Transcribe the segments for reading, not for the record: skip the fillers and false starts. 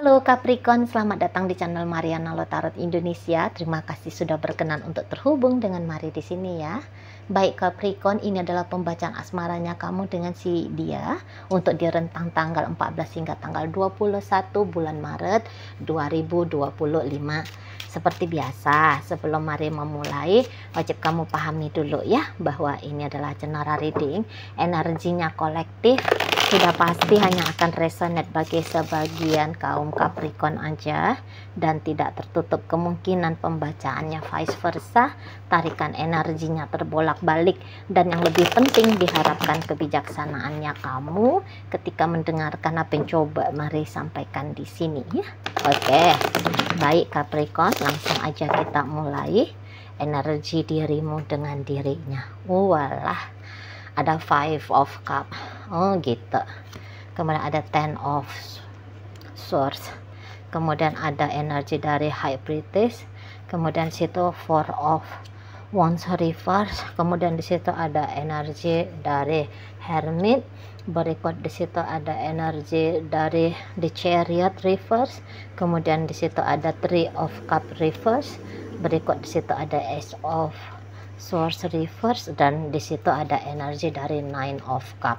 Halo Capricorn, selamat datang di channel Mariana Lotarot Indonesia. Terima kasih sudah berkenan untuk terhubung dengan Mari di sini ya. Baik Capricorn, ini adalah pembacaan asmaranya kamu dengan si dia untuk di rentang tanggal 14 hingga tanggal 21 bulan Maret 2025. Seperti biasa, sebelum Mari memulai, wajib kamu pahami dulu ya bahwa ini adalah general reading, energinya kolektif. Sudah pasti hanya akan resonate bagi sebagian kaum Capricorn aja dan tidak tertutup kemungkinan pembacaannya vice versa, tarikan energinya terbolak-balik, dan yang lebih penting diharapkan kebijaksanaannya kamu ketika mendengarkan apa yang coba Mari sampaikan di sini ya. Oke, baik Capricorn, langsung aja kita mulai energi dirimu dengan dirinya. Walah, ada Five of Cup. Oh gitu. Kemudian ada Ten of Swords. Kemudian ada energi dari High Priestess. Kemudian situ Four of Wands reverse. Kemudian di situ ada energi dari Hermit. Berikut di situ ada energi dari The Chariot reverse. Kemudian di situ ada Three of Cup reverse. Berikut di situ ada Ace of Swords reverse, dan di situ ada energi dari Nine of Cup.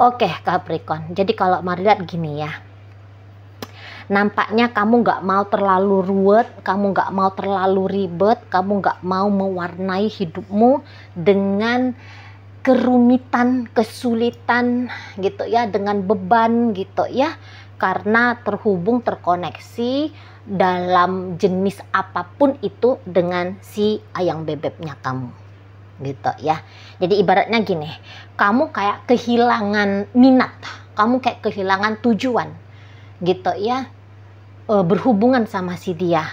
Oke Capricorn, jadi kalau Mari lihat gini ya, nampaknya kamu nggak mau terlalu ruwet, kamu nggak mau terlalu ribet, kamu nggak mau mewarnai hidupmu dengan kerumitan, kesulitan gitu ya, dengan beban gitu ya, karena terkoneksi dalam jenis apapun itu dengan si ayang bebeknya kamu gitu ya. Jadi ibaratnya gini, kamu kayak kehilangan minat, kamu kayak kehilangan tujuan gitu ya, berhubungan sama si dia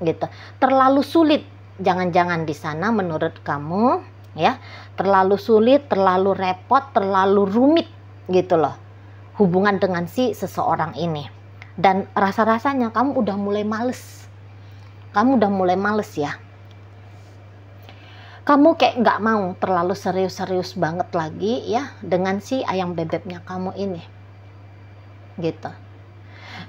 gitu, terlalu sulit jangan-jangan di sana menurut kamu ya, terlalu sulit, terlalu repot, terlalu rumit gitu loh hubungan dengan si seseorang ini. Dan rasa-rasanya kamu udah mulai males. Kamu udah mulai males ya. Kamu kayak nggak mau terlalu serius-serius banget lagi ya dengan si ayang bebeknya kamu ini. Gitu.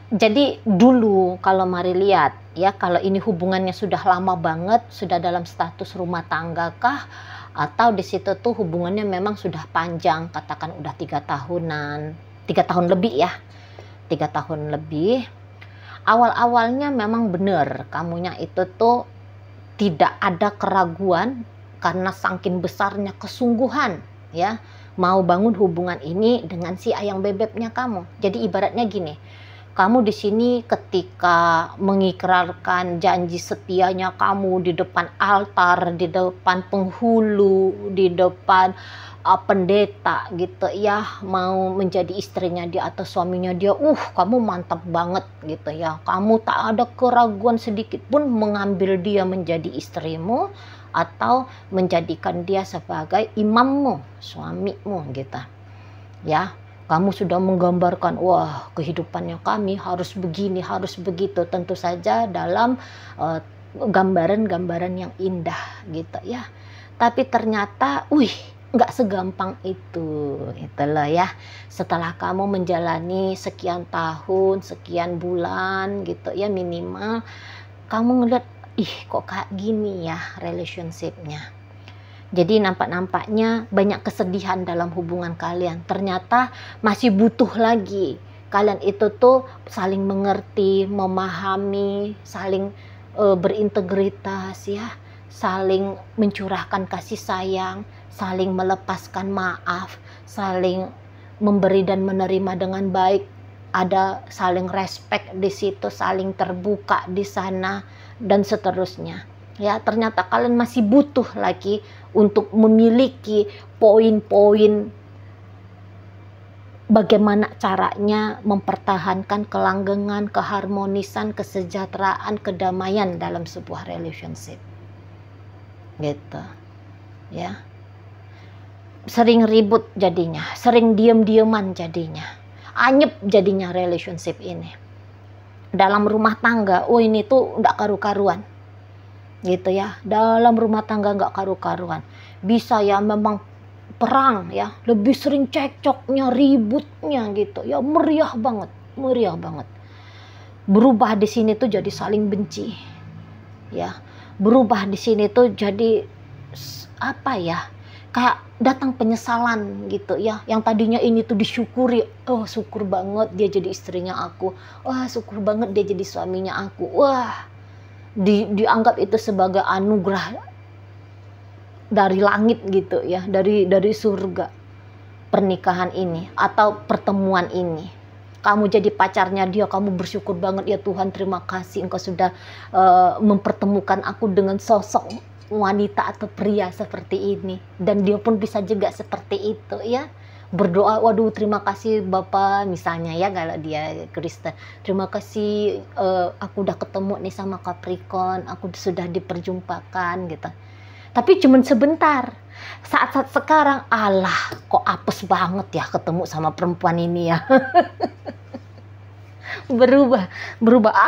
Jadi dulu kalau Mari lihat ya, kalau ini hubungannya sudah lama banget, sudah dalam status rumah tangga kah, atau di situ tuh hubungannya memang sudah panjang, katakan udah 3 tahunan, 3 tahun lebih ya. 3 tahun lebih, awal-awalnya memang benar kamunya itu tuh tidak ada keraguan karena saking besarnya kesungguhan ya mau bangun hubungan ini dengan si ayang bebeknya kamu. Jadi ibaratnya gini, kamu di sini ketika mengikrarkan janji setianya kamu di depan altar, di depan penghulu, di depan pendeta gitu ya, mau menjadi istrinya dia atau suaminya dia, kamu mantap banget gitu ya, kamu tak ada keraguan sedikit pun mengambil dia menjadi istrimu atau menjadikan dia sebagai imammu, suamimu gitu ya. Kamu sudah menggambarkan, wah kehidupannya kami harus begini, harus begitu, tentu saja dalam gambaran-gambaran yang indah gitu ya. Tapi ternyata nggak segampang itu loh ya. Setelah kamu menjalani sekian tahun, sekian bulan gitu ya minimal, kamu ngeliat kok kayak gini ya relationshipnya. Jadi nampaknya banyak kesedihan dalam hubungan kalian. Ternyata masih butuh lagi kalian itu tuh saling mengerti, memahami, saling berintegritas ya, saling mencurahkan kasih sayang, saling melepaskan maaf, saling memberi dan menerima dengan baik, ada saling respect di situ, saling terbuka di sana, dan seterusnya. Ya, ternyata kalian masih butuh lagi untuk memiliki poin-poin bagaimana caranya mempertahankan kelanggengan, keharmonisan, kesejahteraan, kedamaian dalam sebuah relationship. Gitu. Ya. Sering ribut jadinya, sering diem-dieman jadinya, anyep jadinya relationship ini. Dalam rumah tangga, ini tuh nggak karu-karuan gitu ya. Dalam rumah tangga nggak karu-karuan, bisa ya memang perang ya, lebih sering cekcoknya, ributnya gitu ya, meriah banget. berubah di sini tuh jadi saling benci, ya. Berubah di sini tuh jadi apa ya? Kayak datang penyesalan gitu ya. Yang tadinya ini tuh disyukuri, oh syukur banget dia jadi istrinya aku, wah syukur banget dia jadi suaminya aku, wah dianggap itu sebagai anugerah dari langit gitu ya, dari surga, pernikahan ini atau pertemuan ini. Kamu jadi pacarnya dia, kamu bersyukur banget, ya Tuhan terima kasih engkau sudah mempertemukan aku dengan sosok wanita atau pria seperti ini. Dan dia pun bisa juga seperti itu ya, berdoa, waduh terima kasih Bapak misalnya ya, kalau dia Kristen, terima kasih aku udah ketemu nih sama Capricorn, aku sudah diperjumpakan gitu. Tapi cuman sebentar, saat-saat sekarang alah kok apes banget ya ketemu sama perempuan ini ya. berubah,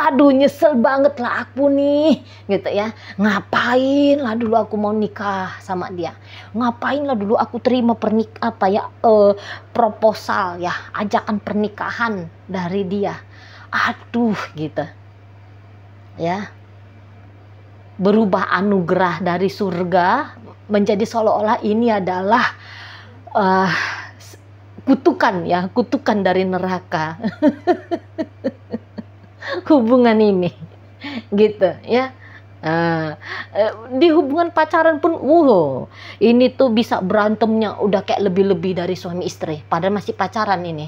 aduh nyesel banget lah aku nih gitu ya. Ngapain lah dulu aku mau nikah sama dia, ngapain lah dulu aku terima proposal ya, ajakan pernikahan dari dia, aduh gitu ya. Berubah anugerah dari surga menjadi seolah-olah ini adalah kutukan ya, kutukan dari neraka. Hubungan ini gitu ya. Di hubungan pacaran pun ini tuh bisa berantemnya udah kayak lebih-lebih dari suami istri, padahal masih pacaran ini.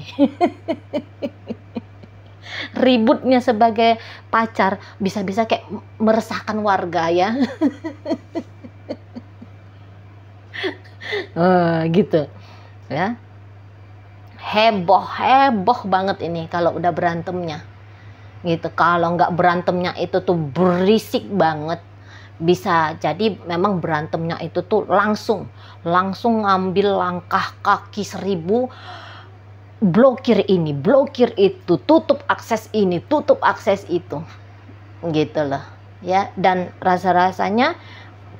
Ributnya sebagai pacar bisa-bisa kayak meresahkan warga ya. Gitu ya. Heboh banget ini kalau udah berantemnya gitu. Kalau nggak berantemnya itu tuh berisik banget, bisa jadi memang berantemnya itu tuh langsung ngambil langkah kaki 1000, blokir ini, blokir itu, tutup akses ini, tutup akses itu, gitu loh ya. Dan rasa-rasanya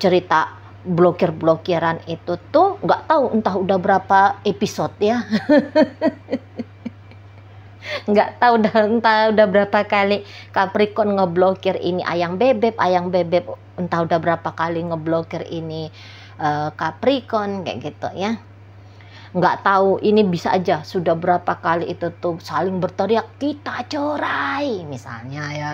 cerita blokir-blokiran itu tuh nggak tahu entah udah berapa episode ya. Nggak tahu entah udah berapa kali Capricorn ngeblokir ini ayang bebek, entah udah berapa kali ngeblokir ini Capricorn kayak gitu ya. Nggak tahu ini bisa aja sudah berapa kali itu tuh saling berteriak kita cerai misalnya ya,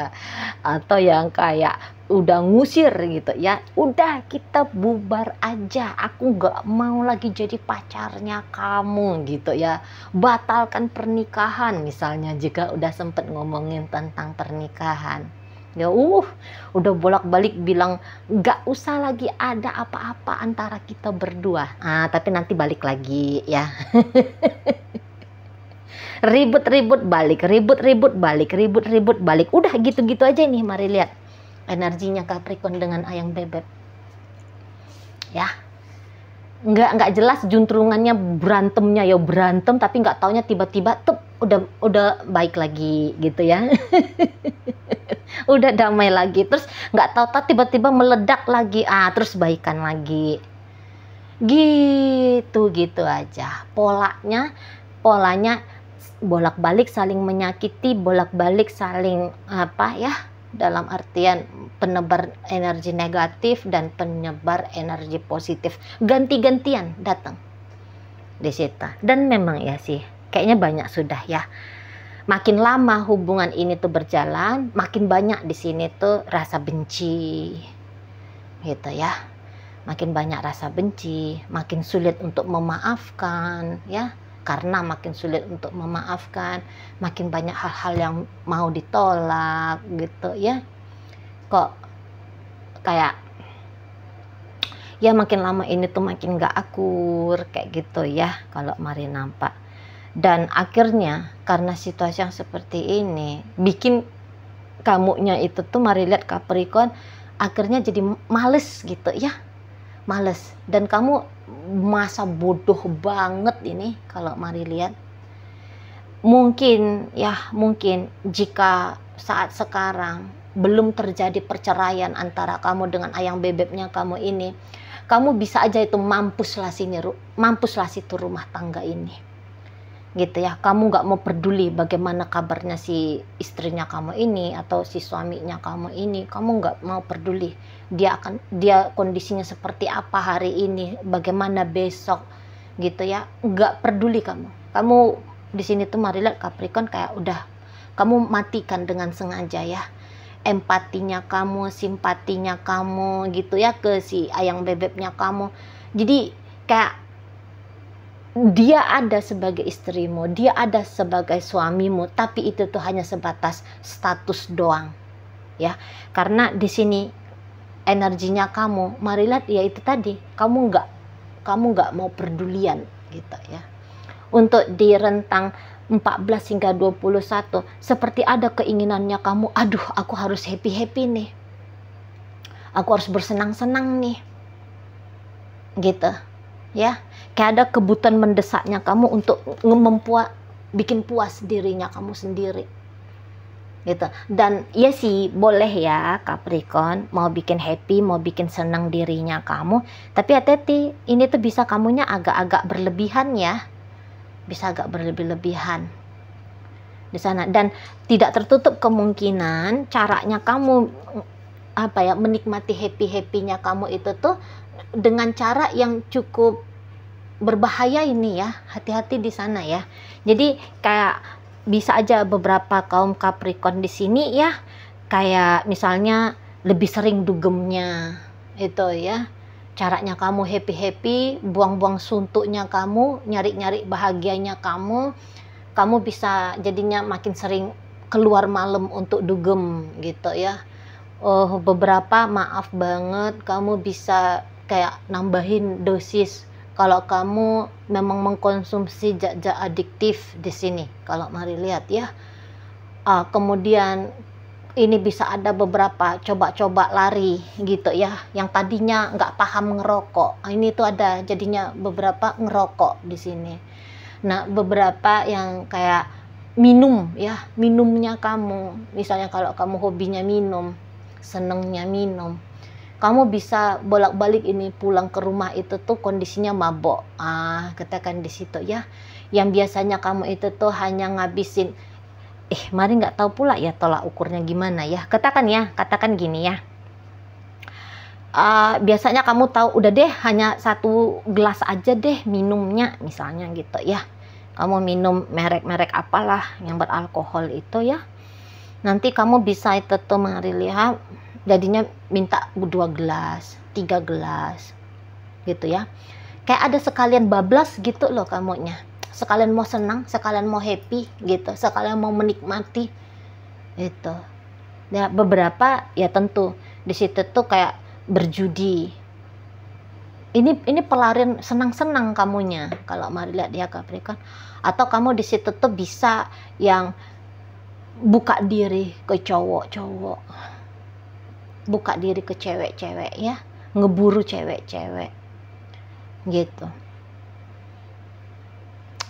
atau yang kayak udah ngusir gitu ya, udah kita bubar aja, aku nggak mau lagi jadi pacarnya kamu gitu ya, batalkan pernikahan misalnya, jika udah sempet ngomongin tentang pernikahan ya. Udah bolak-balik bilang nggak usah lagi ada apa-apa antara kita berdua, tapi nanti balik lagi ya. Ribut-ribut balik, ribut-ribut balik, udah gitu-gitu aja nih. Mari lihat energinya Capricorn dengan ayang bebek ya. Nggak jelas juntrungannya, berantemnya ya berantem, tapi nggak taunya tiba-tiba tuh udah baik lagi gitu ya. Udah damai lagi, terus nggak tahu tiba-tiba meledak lagi, terus baikan lagi, gitu aja polanya bolak-balik saling menyakiti, bolak-balik saling apa ya, dalam artian penebar energi negatif dan penyebar energi positif, ganti-gantian datang di situ. Dan memang ya sih kayaknya banyak sudah ya, makin lama hubungan ini tuh berjalan, makin banyak di sini tuh rasa benci gitu ya. Makin banyak rasa benci, makin sulit untuk memaafkan ya. Karena makin sulit untuk memaafkan, makin banyak hal-hal yang mau ditolak gitu ya. Kok kayak ya makin lama ini tuh makin gak akur kayak gitu ya, kalau mari nampak. Dan akhirnya karena situasi yang seperti ini bikin kamunya itu tuh mari lihat Capricorn akhirnya jadi males gitu ya, males. Dan kamu masa bodoh banget ini kalau mari lihat. Mungkin jika saat sekarang belum terjadi perceraian antara kamu dengan ayang bebeknya kamu ini, kamu bisa aja itu mampuslah situ rumah tangga ini gitu ya. Kamu nggak mau peduli bagaimana kabarnya si istrinya kamu ini atau si suaminya kamu ini. Kamu nggak mau peduli dia kondisinya seperti apa hari ini, bagaimana besok, gitu ya. Nggak peduli kamu di sini tuh mari lihat Capricorn, kayak udah kamu matikan dengan sengaja ya empatinya kamu, simpatinya kamu gitu ya ke si ayang bebeknya kamu. Jadi kayak dia ada sebagai istrimu, dia ada sebagai suamimu, tapi itu tuh hanya sebatas status doang, ya. Karena di sini energinya kamu, mari lihat ya itu tadi, kamu nggak mau perdulian, gitu ya. Untuk di rentang 14 hingga 21, seperti ada keinginannya kamu, aduh aku harus happy nih, aku harus bersenang-senang nih, gitu. Ya, kayak ada kebutuhan mendesaknya kamu untuk bikin puas dirinya kamu sendiri, gitu. Dan ya sih boleh ya Capricorn mau bikin happy, mau bikin senang dirinya kamu, tapi hati-hati, ini tuh bisa kamunya agak-agak berlebihan ya, bisa agak berlebihan di sana. Dan tidak tertutup kemungkinan caranya kamu menikmati happy-happynya kamu itu tuh dengan cara yang cukup berbahaya ini ya, hati-hati di sana ya. Jadi kayak bisa aja beberapa kaum Capricorn di sini ya, kayak misalnya lebih sering dugemnya itu ya, caranya kamu happy, buang-buang suntuknya kamu, nyari-nyari bahagianya kamu bisa jadinya makin sering keluar malam untuk dugem gitu ya. Beberapa maaf banget kamu bisa kayak nambahin dosis kalau kamu memang mengkonsumsi zat-zat adiktif di sini. Kalau mari lihat ya. Kemudian ini bisa ada beberapa coba-coba lari gitu ya, yang tadinya nggak paham ngerokok. Ini tuh ada jadinya beberapa ngerokok di sini. Nah, beberapa yang kayak minum ya, minumnya kamu. Misalnya kalau kamu hobinya minum, senengnya minum, kamu bisa bolak-balik ini pulang ke rumah itu tuh kondisinya mabok. Katakan di situ ya. Yang biasanya kamu itu tuh hanya ngabisin, mari nggak tahu pula ya tolak ukurnya gimana ya. Katakan gini ya. Biasanya kamu tahu udah deh hanya 1 gelas aja deh minumnya misalnya gitu ya. Kamu minum merek-merek apalah yang beralkohol itu ya. Nanti kamu bisa itu tuh mari lihat jadinya minta 2 gelas, 3 gelas gitu ya. Kayak ada sekalian bablas gitu loh kamunya. Sekalian mau senang, sekalian mau happy gitu, sekalian mau menikmati itu. Ya beberapa ya tentu di situ tuh kayak berjudi. Ini pelarian senang-senang kamunya kalau mari lihat dia Capricorn. Atau kamu di situ tuh bisa yang buka diri ke cowok-cowok, buka diri ke cewek-cewek ya, ngeburu cewek-cewek gitu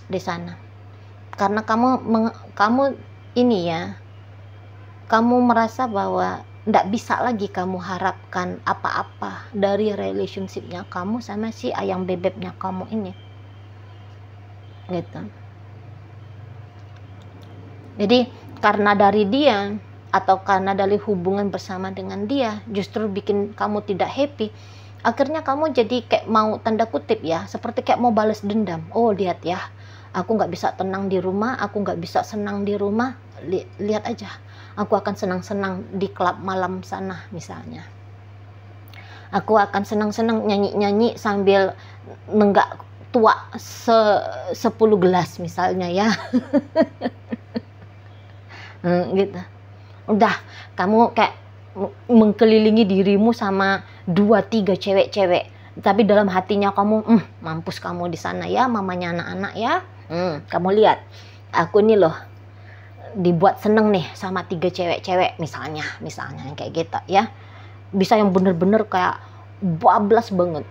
di sana. Karena kamu ini ya, kamu merasa bahwa nggak bisa lagi kamu harapkan apa-apa dari relationshipnya kamu sama si ayang bebeknya kamu ini gitu. Jadi karena dari dia atau karena dari hubungan bersama dengan dia justru bikin kamu tidak happy, akhirnya kamu jadi kayak mau tanda kutip ya, seperti kayak mau balas dendam. Oh lihat ya, aku nggak bisa tenang di rumah, aku nggak bisa senang di rumah. Lihat aja, aku akan senang-senang di klub malam sana misalnya. Aku akan senang-senang nyanyi-nyanyi sambil nenggak tua 10 gelas misalnya ya. Gitu. Udah kamu kayak mengkelilingi dirimu sama 2-3 cewek-cewek, tapi dalam hatinya kamu mampus kamu di sana ya, mamanya anak-anak ya. Kamu lihat aku nih loh dibuat seneng nih sama 3 cewek-cewek misalnya kayak gitu ya. Bisa yang bener-bener kayak bablas banget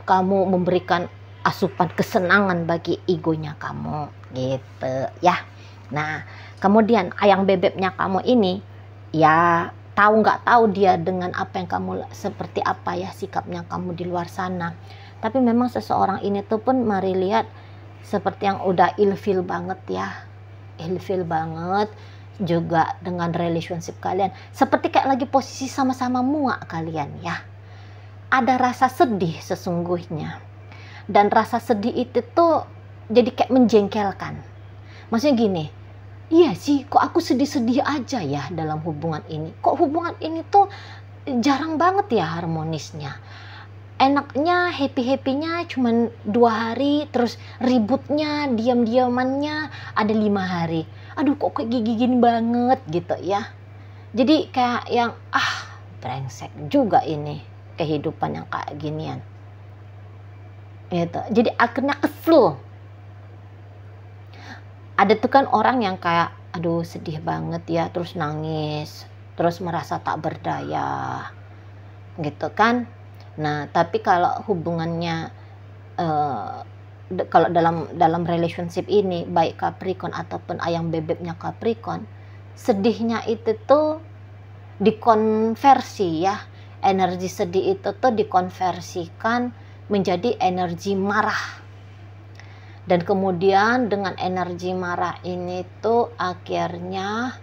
kamu memberikan asupan kesenangan bagi egonya kamu gitu ya. Nah kemudian ayang bebeknya kamu ini ya, tahu nggak tahu dia dengan apa yang kamu, seperti apa ya sikapnya kamu di luar sana. Tapi memang seseorang ini tuh pun mari lihat seperti yang udah ilfil banget ya, ilfil banget juga dengan relationship kalian, seperti kayak lagi posisi sama-sama muak kalian ya. Ada rasa sedih sesungguhnya, dan rasa sedih itu tuh jadi kayak menjengkelkan. Maksudnya gini, iya sih, kok aku sedih-sedih aja ya dalam hubungan ini, kok hubungan ini tuh jarang banget ya harmonisnya. Enaknya happy-happynya cuman 2 hari, terus ributnya diam-diamannya ada 5 hari. Aduh, kok kayak gini banget gitu ya. Jadi kayak yang brengsek juga ini kehidupan yang kayak ginian gitu. Jadi akhirnya kesel. Ada tuh kan orang yang kayak aduh sedih banget ya, terus nangis, terus merasa tak berdaya gitu kan. Nah, tapi kalau hubungannya kalau dalam relationship ini, baik Capricorn ataupun ayam bebeknya Capricorn, sedihnya itu tuh dikonversi ya. Energi sedih itu tuh dikonversikan menjadi energi marah. Dan kemudian dengan energi marah ini tuh akhirnya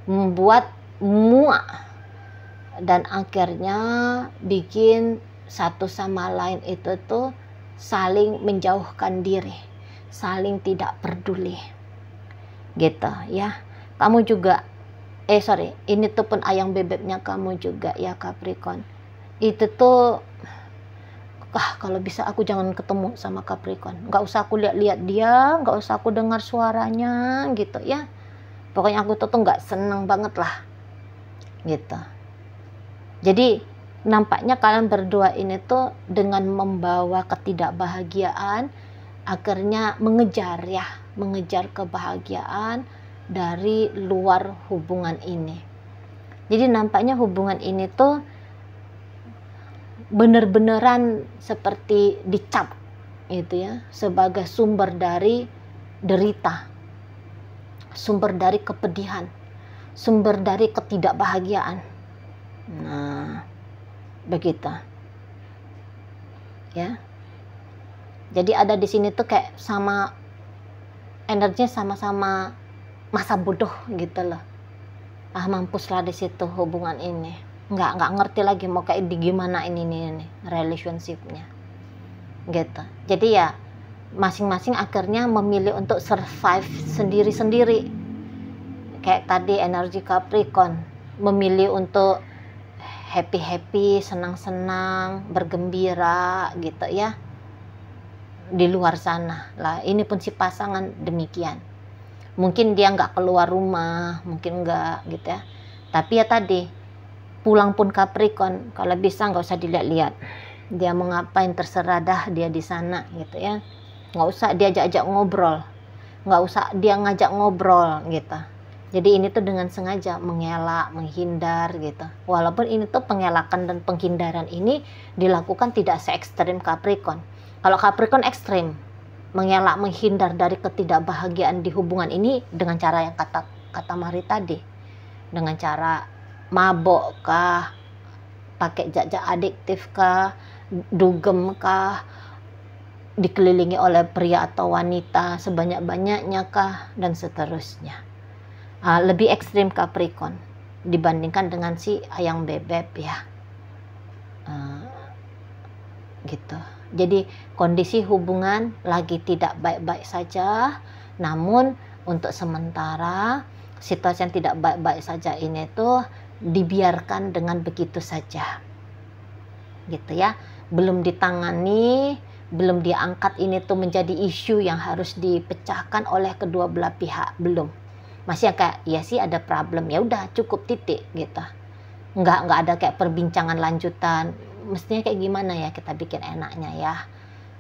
membuat muak. Dan akhirnya bikin satu sama lain itu tuh saling menjauhkan diri, saling tidak peduli gitu ya. Kamu juga ini tuh pun ayam bebeknya kamu juga ya Capricorn, itu tuh kalau bisa aku jangan ketemu sama Capricorn, nggak usah aku lihat-lihat dia, nggak usah aku dengar suaranya gitu ya. Pokoknya aku tuh nggak seneng banget lah gitu. Jadi nampaknya kalian berdua ini tuh dengan membawa ketidakbahagiaan akhirnya mengejar kebahagiaan dari luar hubungan ini. Jadi nampaknya hubungan ini tuh bener-beneran seperti dicap gitu ya, sebagai sumber dari derita, sumber dari kepedihan, sumber dari ketidakbahagiaan. Nah, begitu ya. Jadi ada di sini tuh kayak sama energinya sama-sama masa bodoh gitu loh. Mampuslah di situ hubungan ini. Nggak ngerti lagi mau kayak di gimana ini relationshipnya gitu. Jadi ya masing-masing akhirnya memilih untuk survive sendiri-sendiri. Kayak tadi energi Capricorn memilih untuk happy-happy, senang-senang, bergembira gitu ya di luar sana lah. Ini pun si pasangan demikian. Mungkin dia nggak keluar rumah, mungkin nggak gitu ya. Tapi ya tadi pulang pun Capricorn kalau bisa nggak usah dilihat-lihat. Dia mau ngapain terserah dah dia di sana gitu ya. Nggak usah dia ajak ngobrol, nggak usah dia ngajak ngobrol gitu. Jadi ini tuh dengan sengaja mengelak, menghindar gitu. Walaupun ini tuh pengelakan dan penghindaran ini dilakukan tidak se-ekstrim Capricorn. Kalau Capricorn ekstrim, mengelak, menghindar dari ketidakbahagiaan di hubungan ini dengan cara yang kata Mari tadi, dengan cara mabok kah, pakai zat-zat adiktif kah, dugem kah, dikelilingi oleh pria atau wanita sebanyak-banyaknya kah, dan seterusnya. Lebih ekstrim Capricorn dibandingkan dengan si ayam bebek ya. Gitu. Jadi kondisi hubungan lagi tidak baik-baik saja, namun untuk sementara situasi yang tidak baik-baik saja ini tuh dibiarkan dengan begitu saja gitu ya, belum ditangani, belum diangkat ini tuh menjadi isu yang harus dipecahkan oleh kedua belah pihak, belum. Masih kayak ya sih ada problem, ya udah cukup titik gitu, nggak ada kayak perbincangan lanjutan, mestinya kayak gimana ya kita bikin enaknya ya,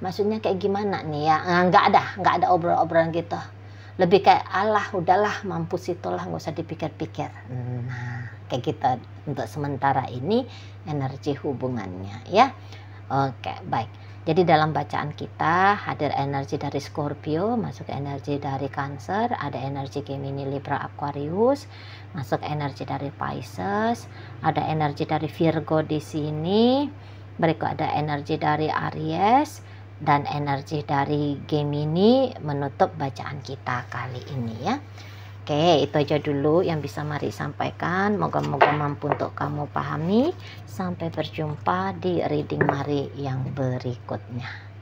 maksudnya kayak gimana nih ya, nggak ada obrol-obrolan gitu. Lebih kayak alah udahlah mampus itulah, nggak usah dipikir-pikir. Nah kayak gitu untuk sementara ini energi hubungannya ya. Oke, baik. Jadi dalam bacaan kita hadir energi dari Scorpio, masuk energi dari Cancer, ada energi Gemini, Libra, Aquarius, masuk energi dari Pisces, ada energi dari Virgo di sini, berikut ada energi dari Aries, dan energi dari Gemini menutup bacaan kita kali ini ya. Oke, itu aja dulu yang bisa Mari sampaikan. Moga-moga mampu untuk kamu pahami. Sampai berjumpa di reading Mari yang berikutnya.